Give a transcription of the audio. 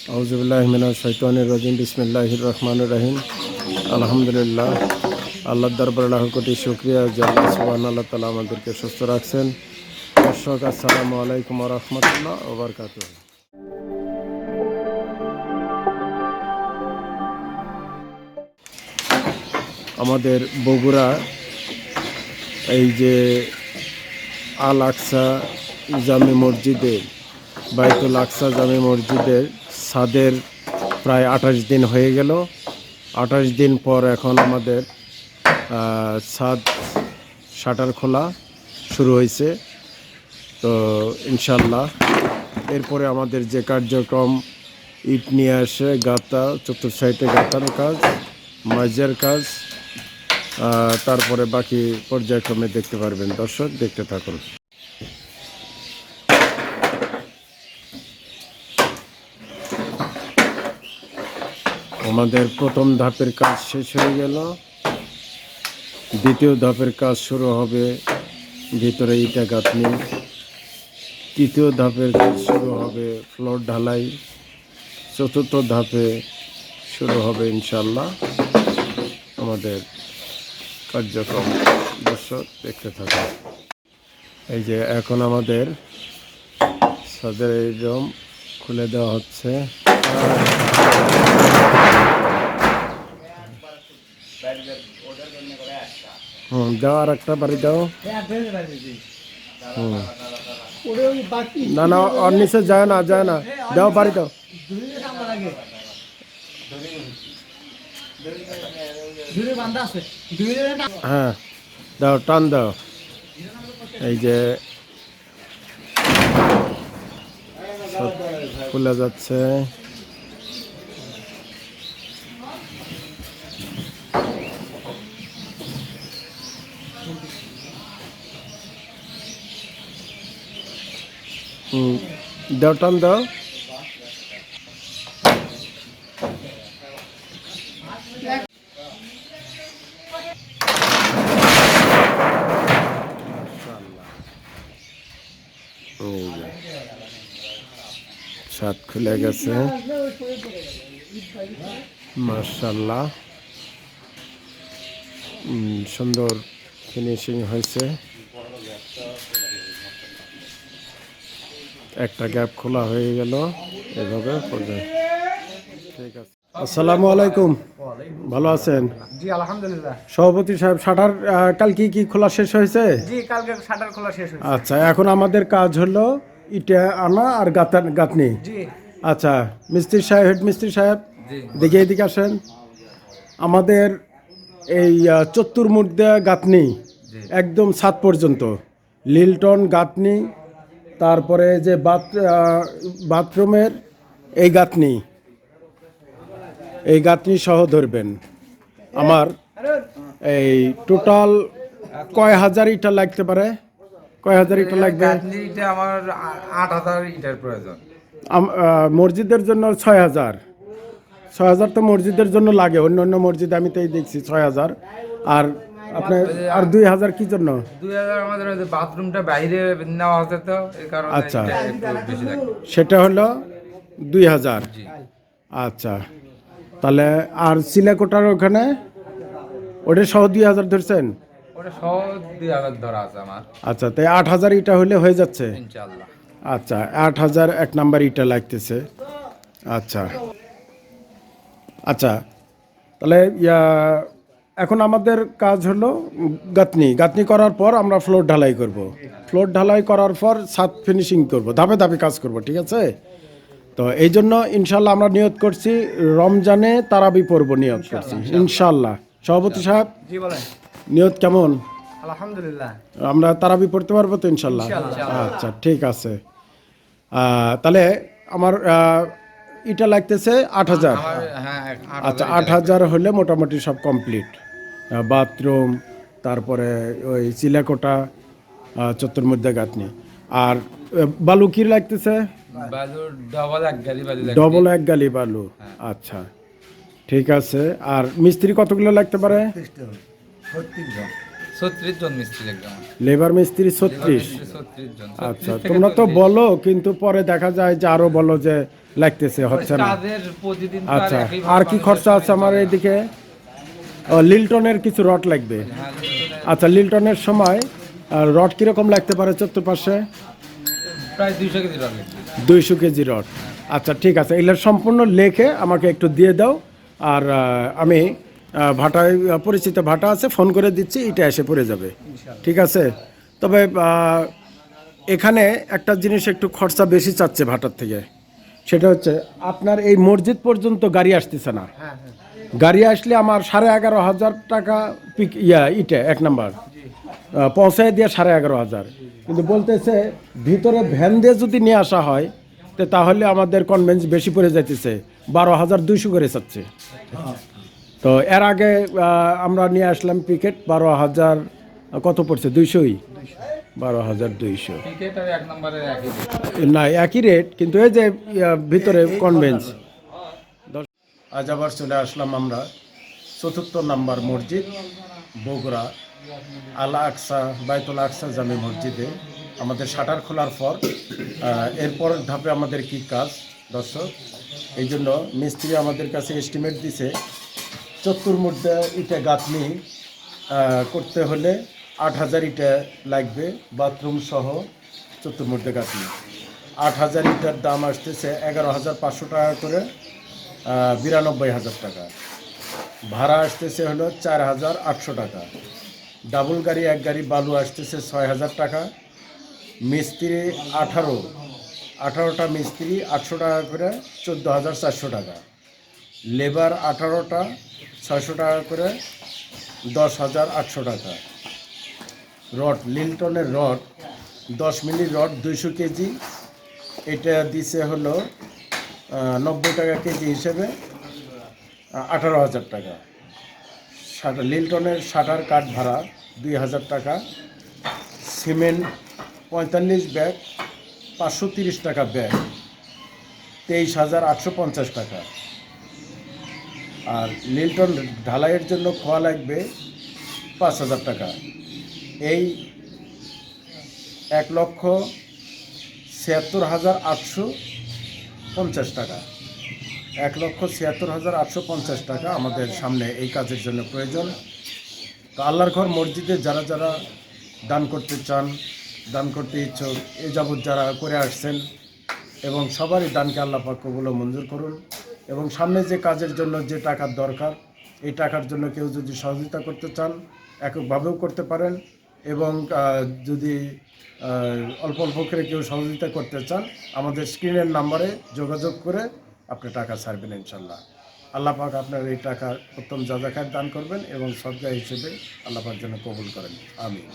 আউযুবিল্লাহি মিনাশ শাইতানির রাজিম বিসমিল্লাহির রহমানির রহিম আলহামদুলিল্লাহ। আল্লাহর দরবারে লাখ কোটি শুকরিয়া যে আল্লাহ সুবহানাহু তাআলা আমাদেরকে সুস্থ রাখছেন। দর্শক আসসালামু আলাইকুম ওয়া রাহমাতুল্লাহ ওয়া বারাকাতুহু। আমাদের বগুড়া এই যে আল আকসা জামে মসজিদে বাইতুল আকসা জামে মসজিদের ছাদের প্রায় 28 দিন হয়ে গেল। 28 দিন পর এখন আমাদের ছাদ শাটার খোলা শুরু হয়েছে। তো ইনশাল্লাহ এরপরে আমাদের যে কার্যক্রম, ইট নিয়ে আসে, গাঁথা, চতুর্থ সাইডে গাঁথার কাজ, মাজার কাজ, তারপরে বাকি পর্যায়ক্রমে দেখতে পারবেন। দর্শক দেখতে থাকুন। আমাদের প্রথম ধাপের কাজ শেষ হয়ে গেল, দ্বিতীয় ধাপের কাজ শুরু হবে। ভিতরে ইটা গাঁথনি। তৃতীয় ধাপের কাজ শুরু হবে ফ্লোর ঢালাই। চতুর্থ ধাপে শুরু হবে ইনশাল্লাহ আমাদের কার্যক্রম। দর্শক দেখতে থাকুন। এই যে এখন আমাদের ছাদের এই রুম খুলে দেওয়া হচ্ছে। দাও, আর একটা বাড়ি দাও। না না, ওর নিচে যায় না, দাও, বাড়ি দাও। হ্যাঁ দাও, টান দাও। এই যে খুলে যাচ্ছে। দাও, টান দাও। ছাদ খুলে গেছে মাশাআল্লাহ। সুন্দর ফিনিশিং হয়েছে। একটা গ্যাপ খোলা হয়ে গেল এভাবে। ঠিক আছে, আসসালামু আলাইকুম। ভালো আছেন? জি আলহামদুলিল্লাহ। সভাপতি সাহেব, শাটার কালকে কি খোলা শেষ হয়েছে? জি কালকে শাটার খোলা শেষ হয়েছে। আচ্ছা, এখন আমাদের কাজ হলো ইটা আনা আর গাঁথনি। জি আচ্ছা, মিস্ত্রি সাহেব, হেড মিস্ত্রি সাহেব, দেখে এদিকে আসেন। আমাদের এই চতুর্মুখ গাঁথনি একদম ছাদ পর্যন্ত, লিল্টন গাঁথনি, তারপরে যে বাথরুমের এই গাঁথনি সহ ধরবেন। আমার এই টোটাল কয় হাজার ইটা লাগতে পারে? কয় হাজার ইটা লাগবে? গাঁথনিটা আমার 8,000 ইটার প্রয়োজন। মসজিদের জন্য 6,000। 6,000 তো মসজিদের জন্য লাগে, অন্য অন্য মসজিদে আমি তো এই দেখছি 6,000। আর আপনার আর 2,000 কি জন্য? 2,000 আমাদের বাথরুমটা বাইরে নেওয়া হতে, তো এই কারণে আচ্ছা, এটা একটু বেশি লাগে। সেটা হলো 2,000। জি আচ্ছা, তাহলে আর সিলাকোটার ওখানে ওটা সহ 2,000 ধরছেন? ওটা সহ 2,000 ধরা আছে আমার। আচ্ছা, তাই 8,000 ইটা হলে হয়ে যাচ্ছে ইনশাআল্লাহ। আচ্ছা, 8,000 এক নাম্বার ইটা লাগতেছে। আচ্ছা আচ্ছা, তাহলে এখন আমাদের কাজ হলো গাঁথনি করার পর আমরা ফ্লোর ঢালাই করব। ফ্লোর ঢালাই করার পর ছাদ ফিনিশিং করব, ধাপে ধাপে কাজ করব। ঠিক আছে? তো এই জন্য ইনশাল্লাহ আমরা নিয়ত করছি রমজানে তারাবি পড়ব, নিয়ত করছি ইনশাল্লাহ। সভাপতি সাহেব, জি বলেন। নিয়ত কেমন? আলহামদুলিল্লাহ। আমরা তারাবি পড়তে পারবো তো ইনশাল্লাহ? আচ্ছা, ঠিক আছে। তাহলে আমার ইটা লাগতেছে 8,000। হ্যাঁ, আচ্ছা, 8,000 হলে মোটামুটি সব কমপ্লিট। বাথরুম, তারপরে ওই চিলাকোটা, চতুর্মুখ গাঁথনি। আর বালু কি লাগতেছে? বালু ডবল এক গাড়ি বালু লাগবে। ডবল এক গালি বালু। আচ্ছা, ঠিক আছে। আর মিস্ত্রি কতগুলো লাগতে পারে? 36 জন মিস্ত্রি লাগবে আমার। লেবার মিস্ত্রি 36। 36 জন। আচ্ছা, তোমরা তো বলো, কিন্তু পরে দেখা যায় যে আরো বলো যে লাগতেছে, হচ্ছে না। কাজের প্রতিদিন তো আচ্ছা, একই আর কি মানুষের খরচা আছে শরীর আমার চলে না। এইদিকে? লিল্টনের কিছু রড লাগবে। হ্যাঁ, লিল্টনের আচ্ছা, লিল্টনের সময় রড কীরকম লাগতে পারে চতুর্পাশে? প্রায় 200 কেজি লাগবে। 200 কেজি রড। আচ্ছা, ঠিক আছে, এগুলোর সম্পূর্ণ লেখে আমাকে একটু দিয়ে দাও। আর আমি ভাটায় পরিচিত ভাটা আছে, ফোন করে দিচ্ছি, এটা এসে পড়ে যাবে। ঠিক আছে। তবে এখানে একটা জিনিস একটু খরচা বেশি চাচ্ছে ভাটার থেকে, সেটা হচ্ছে আপনার এই মসজিদ পর্যন্ত গাড়ি আসতেছে না। হ্যাঁ হ্যাঁ গাড়ি আসলে আমার 11,500 টাকা পিক ইটে 1 নাম্বার পৌঁছায় দিয়ে 11,500, কিন্তু বলতেছে ভিতরে ভ্যান দিয়ে যদি নিয়ে আসা হয় তো তাহলে আমাদের কনভেন্স বেশি পড়ে যাইতেছে, 12,200 করে চাচ্ছে। তো এর আগে আমরা নিয়ে আসলাম পিকেট 12,000, কত পড়ছে? 200ই, 12,200। ক্রিকেট আর 1 নম্বরের একই rate। না, একই রেট, কিন্তু এই যে ভিতরে কনভেন্স। আজ আবার চলে আসলাম আমরা 4র্থ নাম্বার মসজিদ, বগুড়া আল আকসা বাইতুল আকসা জামে মসজিদে। আমাদের শাটার খোলার পর এরপর ধাপে আমাদের কি কাজ দর্শক, এই জন্য মিস্ত্রি আমাদের কাছে এস্টিমেট দিছে চতুর্মুদ্দা ইটা গাঁথনি করতে হলে 8,000 ইটা লাগবে, বাথরুম সহ চতুর্মুদ্দা গাঁথনি। 8,000 ইটার দাম আসতেছে 11,500 টাকা করে, 92,000 টাকা। ভাড়া আসতেছে হলো 4,800 টাকা। ডাবল গাড়ি এক গাড়ি বালু আসতেছে 6,000 টাকা। মিস্ত্রি 18টা মিস্ত্রি 800 টাকা করে, 14,400 টাকা। লেবার 18টা 600 টাকা করে, 10,800 টাকা। রড, লিল্টনের রড 10 মিলি রড 200 কেজি, এটা দিছে হলো 90 টাকা কেজি হিসেবে 18,000 টাকা। লিল্টনের শাটার কাঠ ভাড়া 2,000 টাকা। সিমেন্ট 45 ব্যাগ 530 টাকা ব্যাগ, 23,850 টাকা। আর লিল্টন ঢালাইয়ের জন্য খোয়া লাগবে 5,000 টাকা। এই 1,76,850 টাকা, 1,76,850 টাকা আমাদের সামনে এই কাজের জন্য প্রয়োজন। তো আল্লাহর ঘর মসজিদে যারা যারা দান করতে চান, দান করতে ইচ্ছুক, এ যাবৎ যারা করে আসছেন, এবং সবারই দানকে আল্লাহ পাক কবুল ও মঞ্জুর করুন। এবং সামনে যে কাজের জন্য যে টাকার দরকার, এই টাকার জন্য কেউ যদি সহযোগিতা করতে চান এককভাবেও করতে পারেন, এবং যদি অল্প অল্প করে কেউ সহযোগিতা করতে চান আমাদের স্ক্রিনের নাম্বারে যোগাযোগ করে আপনি টাকা ছাড়বেন ইনশাল্লাহ। আল্লাহ পাক আপনার এই টাকা উত্তম জাযাকাত দান করবেন এবং সদকা হিসেবে আল্লাহ পাক যেন কবুল করেন। আমিন।